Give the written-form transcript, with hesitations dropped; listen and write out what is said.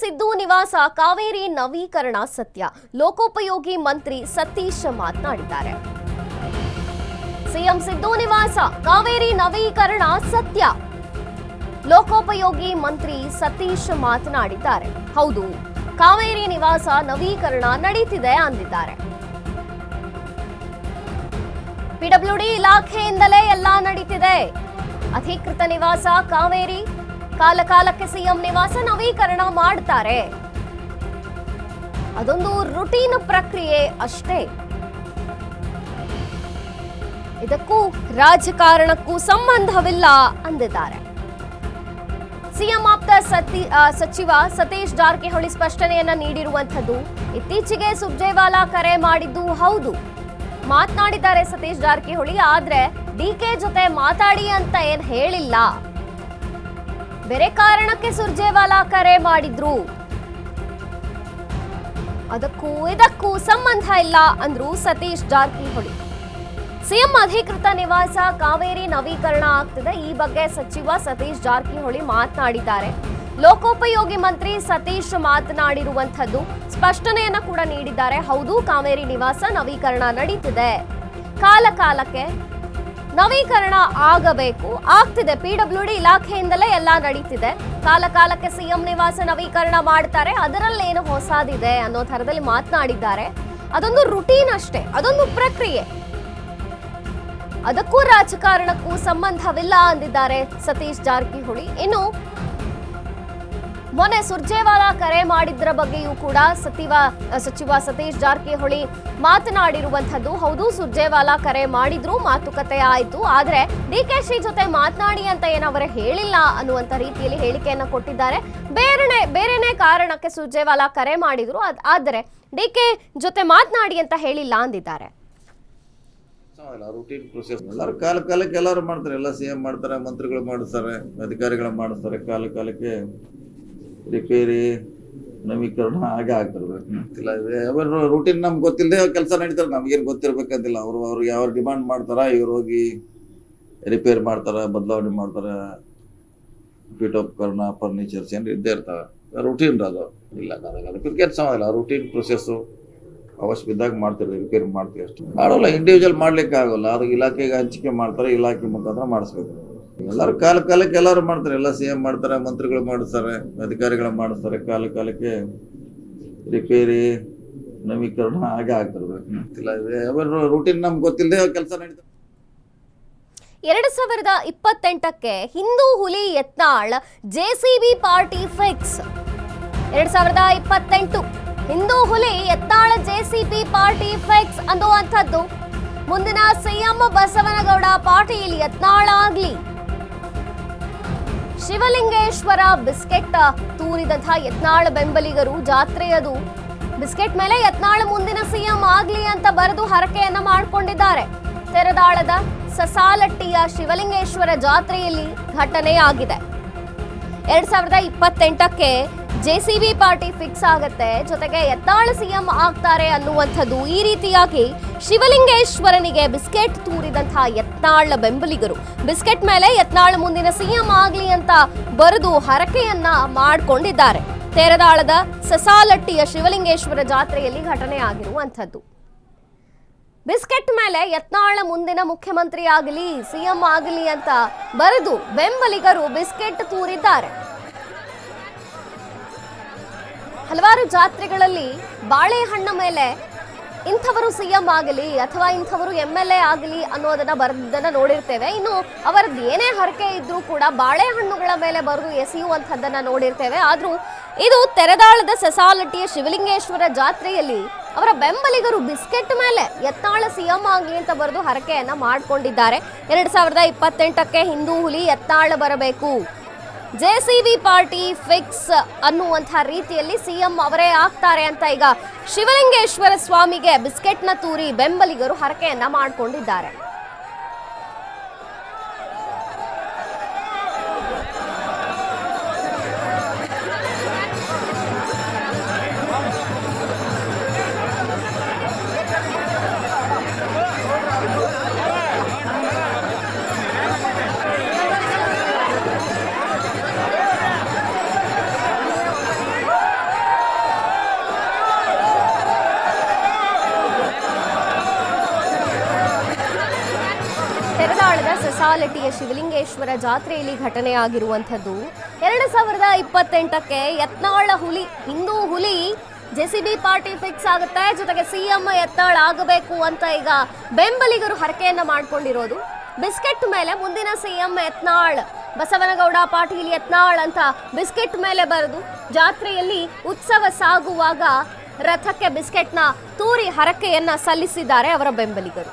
ಸಿದ್ದು ನಿವಾಸ ಕಾವೇರಿ ನವೀಕರಣ ಸತ್ಯ, ಲೋಕೋಪಯೋಗಿ ಮಂತ್ರಿ ಸತೀಶ್ ಮಾತನಾಡಿದ್ದಾರೆ. ಸಿಎಂ ಸಿದ್ದು ನಿವಾಸ ಕಾವೇರಿ ನವೀಕರಣ ಸತ್ಯ, ಲೋಕೋಪಯೋಗಿ ಮಂತ್ರಿ ಸತೀಶ್ ಮಾತನಾಡಿದ್ದಾರೆ. ಹೌದು, ಕಾವೇರಿ ನಿವಾಸ ನವೀಕರಣ ನಡೀತಿದೆ ಅಂದಿದ್ದಾರೆ. ಪಿಡಬ್ಲ್ಯೂಡಿ ಇಲಾಖೆಯಿಂದಲೇ ಎಲ್ಲ ನಡೀತಿದೆ. ಅಧಿಕೃತ ನಿವಾಸ ಕಾವೇರಿ, ಕಾಲಕಾಲಕ್ಕೆ ಸಿಎಂ ನಿವಾಸ ನವೀಕರಣ ಮಾಡ್ತಾರೆ. ಅದೊಂದು ರುಟೀನ್ ಪ್ರಕ್ರಿಯೆ ಅಷ್ಟೇ. ಇದಕ್ಕೂ ರಾಜಕಾರಣಕ್ಕೂ ಸಂಬಂಧವಿಲ್ಲ ಅಂದಿದ್ದಾರೆ. ಸಿಎಂ ಆಪ್ತ ಸಚಿವ ಸತೀಶ್ ಜಾರಕಿಹೊಳಿ ಸ್ಪಷ್ಟನೆಯನ್ನ ನೀಡಿರುವಂತದ್ದು. ಇತ್ತೀಚೆಗೆ ಸುರ್ಜೇವಾಲಾ ಕರೆ ಮಾಡಿದ್ದು ಹೌದು, ಮಾತನಾಡಿದ್ದಾರೆ ಸತೀಶ್ ಜಾರಕಿಹೊಳಿ. ಆದ್ರೆ ಡಿಕೆ ಜೊತೆ ಮಾತಾಡಿ ಅಂತ ಏನ್ ಹೇಳಿಲ್ಲ, ಬೇರೆ ಕಾರಣಕ್ಕೆ ಸುರ್ಜೇವಾಲಾ ಕರೆ ಮಾಡಿದ್ರು, ಅದಕ್ಕೂ ಇದಕ್ಕೂ ಸಂಬಂಧ ಇಲ್ಲ ಅಂದ್ರು ಸತೀಶ್ ಜಾರಕಿಹೊಳಿ. ಸಿಎಂ ಅಧಿಕೃತ ನಿವಾಸ ಕಾವೇರಿ ನವೀಕರಣ ಆಗ್ತಿದೆ. ಈ ಬಗ್ಗೆ ಸಚಿವ ಸತೀಶ್ ಜಾರಕಿಹೊಳಿ ಮಾತನಾಡಿದ್ದಾರೆ. ಲೋಕೋಪಯೋಗಿ ಮಂತ್ರಿ ಸತೀಶ್ ಮಾತನಾಡಿರುವಂತದ್ದು, ಸ್ಪಷ್ಟನೆಯನ್ನ ಕೂಡ ನೀಡಿದ್ದಾರೆ. ಹೌದು, ಕಾವೇರಿ ನಿವಾಸ ನವೀಕರಣ ನಡೀತಿದೆ, ಕಾಲಕಾಲಕ್ಕೆ ನವೀಕರಣ ಆಗಬೇಕು, ಆಗ್ತಿದೆ. ಪಿಡಬ್ಲ್ಯೂಡಿ ಇಲಾಖೆಯಿಂದಲೇ ಎಲ್ಲ ನಡೀತಿದೆ. ಕಾಲಕಾಲಕ್ಕೆ ಸಿಎಂ ನಿವಾಸ ನವೀಕರಣ ಮಾಡ್ತಾರೆ, ಅದರಲ್ಲೇನು ಹೊಸದಿದೆ ಅನ್ನೋ ಥರದಲ್ಲಿ ಮಾತನಾಡಿದ್ದಾರೆ. ಅದೊಂದು ರುಟೀನ್ ಅಷ್ಟೇ, ಅದೊಂದು ಪ್ರಕ್ರಿಯೆ, ಅದಕ್ಕೂ ರಾಜಕಾರಣಕ್ಕೂ ಸಂಬಂಧವಿಲ್ಲ ಅಂದಿದ್ದಾರೆ ಸತೀಶ್ ಜಾರಕಿಹೊಳಿ. ಇನ್ನು ಮೊನ್ನೆ ಸುರ್ಜೇವಾಲಾ ಕರೆ ಮಾಡಿದ್ರ ಬಗ್ಗೆಯೂ ಕೂಡ ಸಚಿವ ಸತೀಶ್ ಜಾರಕಿಹೊಳಿ ಮಾತನಾಡಿರುವಂತದ್ದು. ಹೌದು, ಸುರ್ಜೇವಾಲಾ ಕರೆ ಮಾಡಿದ್ರು, ಮಾತುಕತೆ ಆಯ್ತು, ಆದ್ರೆ ಡಿಕೆಶಿ ಜೊತೆ ಮಾತನಾಡಿ ಅಂತ ಏನವರೇ ಹೇಳಿಲ್ಲ ಅನ್ನುವಂತ ರೀತಿಯಲ್ಲಿ ಹೇಳಿಕೆಯನ್ನ ಕೊಟ್ಟಿದ್ದಾರೆ. ಬೇರೆನೆ ಕಾರಣಕ್ಕೆ ಸುರ್ಜೇವಾಲಾ ಕರೆ ಮಾಡಿದ್ರು, ಆದರೆ ಡಿಕೆ ಜೊತೆ ಮಾತನಾಡಿ ಅಂತ ಹೇಳಿಲ್ಲ ಅಂದಿದ್ದಾರೆ. ರೂಟೀನ್ ಪ್ರೊಸೆಸ್ ಎಲ್ಲರೂ ಕಾಲಕ್ಕೆ ಎಲ್ಲರೂ ಮಾಡ್ತಾರೆ. ಎಲ್ಲ ಸಿಎಂ ಮಾಡ್ತಾರೆ, ಮಂತ್ರಿಗಳು ಮಾಡಿಸ್ತಾರೆ, ಅಧಿಕಾರಿಗಳು ಮಾಡಿಸ್ತಾರೆ. ಕಾಲಕ್ಕೆ ರಿಪೇರಿ ನವೀಕರಣ ಹಾಗೆ ಆಗ್ತಿರ್ಬೇಕು. ರೂಟೀನ್ ನಮ್ಗೆ ಗೊತ್ತಿಲ್ಲದೆ ಕೆಲಸ ನಡೀತಾರೆ, ನಮ್ಗೇನು ಗೊತ್ತಿರ್ಬೇಕಂತಿಲ್ಲ. ಅವ್ರು ಯಾವ ಡಿಮಾಂಡ್ ಮಾಡ್ತಾರ, ಇವ್ರು ಹೋಗಿ ರಿಪೇರ್ ಮಾಡ್ತಾರ, ಬದಲಾವಣೆ ಮಾಡ್ತಾರ, ಪೀಠೋಪಕರಣ, ಫರ್ನಿಚರ್ಸ್ ಏನು ಇದ್ದೇ ಇರ್ತಾವೆ. ರೂಟೀನ್ ಅದು ಇಲ್ಲ, ಅದಕ್ಕೆ ಕೆಲಸ ಮಾಡಿಲ್ಲ. ರೂಟೀನ್ ಪ್ರೊಸೆಸ್ಸು ಅವಶ್ಯ ಬಿದ್ದಾಗ ಮಾಡ್ತೀವಿ, ರಿಪೇರಿ ಮಾಡ್ತೀವಿ ಅಷ್ಟೇ. ಮಾಡೋಲ್ಲ, ಇಂಡಿವಿಜುವಲ್ ಮಾಡ್ಲಿಕ್ಕೆ ಆಗೋಲ್ಲ. ಅದು ಇಲಾಖೆಗೆ ಹಂಚಿಕೆ ಮಾಡ್ತಾರೆ, ಇಲಾಖೆ ಮುಖಾಂತರ ಮಾಡಿಸ್ಬೇಕು. ಎಲ್ಲರೂ ಕಾಲಕ್ಕೆ ಎಲ್ಲರೂ ಮಾಡ್ತಾರೆ. ಎಲ್ಲ ಸಿಎಂ ಮಾಡ್ತಾರೆ, ಮಂತ್ರಿಗಳು ಮಾಡಿಸ್ತಾರೆ, ಅಧಿಕಾರಿಗಳು ಮಾಡಿಸ್ತಾರೆ. ಕಾಲಕ್ಕೆ ರಿಪೇರಿ ನವೀಕರಣ ಹಾಗೆ ಆಗ್ತಿರ್ಬೇಕು. ರೂಟೀನ್ ನಮ್ಗೆ ಗೊತ್ತಿಲ್ಲದೆ ಕೆಲಸ ನಡೀತದೆ. 2028ಕ್ಕೆ ಹಿಂದೂ ಹುಲಿ Yatnal JCB party fix. 2028 Hindu ಹುಲಿ ಯತ್ನಾಳ್ ಜೆಸಿಬಿ ಪಾರ್ಟಿ ಫಿಕ್ಸ್ ಅನ್ನುವಂಥದ್ದು. ಮುಂದಿನ ಸಿಎಂ ಬಸವನಗೌಡ ಪಾಟೀಲ್ ಯತ್ನಾಳ್ ಆಗ್ಲಿ. ಶಿವಲಿಂಗೇಶ್ವರ ಬಿಸ್ಕೆಟ್ ತೂರಿದಂಥ ಯತ್ನಾಳ್ ಬೆಂಬಲಿಗರು ಜಾತ್ರೆಯದು ಬಿಸ್ಕೆಟ್ ಮೇಲೆ ಯತ್ನಾಳ್ ಮುಂದಿನ ಸಿಎಂ ಆಗ್ಲಿ ಅಂತ ಬರೆದು ಹರಕೆಯನ್ನ ಮಾಡಿಕೊಂಡಿದ್ದಾರೆ. ತೆರದಾಳದ ಸಸಾಲಟ್ಟಿಯ ಶಿವಲಿಂಗೇಶ್ವರ ಜಾತ್ರೆಯಲ್ಲಿ ಘಟನೆಯಾಗಿದೆ. 2028ಕ್ಕೆ ಜೆಸಿಬಿ ಪಾರ್ಟಿ ಫಿಕ್ಸ್ ಆಗುತ್ತೆ, ಜೊತೆಗೆ ಯತ್ನಾಳ್ ಸಿಎಂ ಆಗ್ತಾರೆ ಅನ್ನುವಂಥದ್ದು. ಈ ರೀತಿಯಾಗಿ ಶಿವಲಿಂಗೇಶ್ವರನಿಗೆ ಬಿಸ್ಕೆಟ್ ತೂರಿದಂಥ ಯತ್ನಾಳ್ ಬೆಂಬಲಿಗರು ಬಿಸ್ಕೆಟ್ ಮೇಲೆ ಯತ್ನಾಳ್ ಮುಂದಿನ ಸಿಎಂ ಆಗ್ಲಿ ಅಂತ ಬರೆದು ಹರಕೆಯನ್ನ ಮಾಡಿಕೊಂಡಿದ್ದಾರೆ. ತೇರದಾಳದ ಸಸಾಲಟ್ಟಿಯ ಶಿವಲಿಂಗೇಶ್ವರ ಜಾತ್ರೆಯಲ್ಲಿ ಘಟನೆ ಆಗಿರುವಂಥದ್ದು. ಬಿಸ್ಕೆಟ್ ಮೇಲೆ ಯತ್ನಾಳ್ ಮುಂದಿನ ಮುಖ್ಯಮಂತ್ರಿ ಆಗಲಿ, ಸಿಎಂ ಆಗಲಿ ಅಂತ ಬರೆದು ಬೆಂಬಲಿಗರು ಬಿಸ್ಕೆಟ್ ತೂರಿದ್ದಾರೆ. ಹಲವಾರು ಜಾತ್ರೆಗಳಲ್ಲಿ ಬಾಳೆಹಣ್ಣ ಮೇಲೆ ಇಂಥವರು ಸಿಎಂ ಆಗಲಿ ಅಥವಾ ಇಂಥವರು MLA ಆಗಲಿ ಅನ್ನೋದನ್ನ ಬರೆದನ್ನ ನೋಡಿರ್ತೇವೆ. ಇನ್ನು ಅವರದ್ದು ಏನೇ ಹರಕೆ ಇದ್ರೂ ಕೂಡ ಬಾಳೆಹಣ್ಣುಗಳ ಮೇಲೆ ಬರೆದು ಎಸೆಯುವಂಥದ್ದನ್ನ ನೋಡಿರ್ತೇವೆ. ಆದ್ರೂ ಇದು ತೆರೆದಾಳದ ಸಸಾಲಟ್ಟಿಯ ಶಿವಲಿಂಗೇಶ್ವರ ಜಾತ್ರೆಯಲ್ಲಿ ಅವರ ಬೆಂಬಲಿಗರು ಬಿಸ್ಕೆಟ್ ಮೇಲೆ ಯತ್ನಾಳ್ ಸಿಎಂ ಆಗಲಿ ಅಂತ ಬರೆದು ಹರಕೆಯನ್ನ ಮಾಡಿಕೊಂಡಿದ್ದಾರೆ. 2028ಕ್ಕೆ ಹಿಂದೂ ಹುಲಿ ಯತ್ನಾಳ್ ಬರಬೇಕು, ಜೆಸಿಬಿ ಪಾರ್ಟಿ ಫಿಕ್ಸ್ ಅನ್ನುವಂಥ ರೀತಿಯಲ್ಲಿ ಸಿಎಂ ಅವರೇ ಆಗ್ತಾರೆ ಅಂತ ಈಗ ಶಿವಲಿಂಗೇಶ್ವರ ಸ್ವಾಮಿಗೆ ಬಿಸ್ಕೆಟ್ನ ತೂರಿ ಬೆಂಬಲಿಗರು ಹರಕೆಯನ್ನ ಮಾಡಿಕೊಂಡಿದ್ದಾರೆ. ಮಸಾಲಟಿಯ ಶಿವಲಿಂಗೇಶ್ವರ ಜಾತ್ರೆಯಲ್ಲಿ ಘಟನೆ ಆಗಿರುವಂಥದ್ದು. 2028ಕ್ಕೆ ಯತ್ನಾಳ ಹುಲಿ, ಹಿಂದೂ ಹುಲಿ ಜೆಸಿಬಿ ಪಾರ್ಟಿ ಫಿಕ್ಸ್ ಆಗುತ್ತೆ. ಜೊತೆಗೆ ಸಿಎಂ ಯತ್ನಾಳ್ ಆಗಬೇಕು ಅಂತ ಈಗ ಬೆಂಬಲಿಗರು ಹರಕೆಯನ್ನ ಮಾಡ್ಕೊಂಡಿರೋದು. ಬಿಸ್ಕೆಟ್ ಮೇಲೆ ಮುಂದಿನ ಸಿಎಂ ಯತ್ನಾಳ್, ಬಸವನಗೌಡ ಪಾಟೀಲ್ ಯತ್ನಾಳ್ ಅಂತ ಬಿಸ್ಕೆಟ್ ಮೇಲೆ ಬರೆದು ಜಾತ್ರೆಯಲ್ಲಿ ಉತ್ಸವ ಸಾಗುವಾಗ ರಥಕ್ಕೆ ಬಿಸ್ಕೆಟ್ನ ತೂರಿ ಹರಕೆಯನ್ನ ಸಲ್ಲಿಸಿದ್ದಾರೆ ಅವರ ಬೆಂಬಲಿಗರು.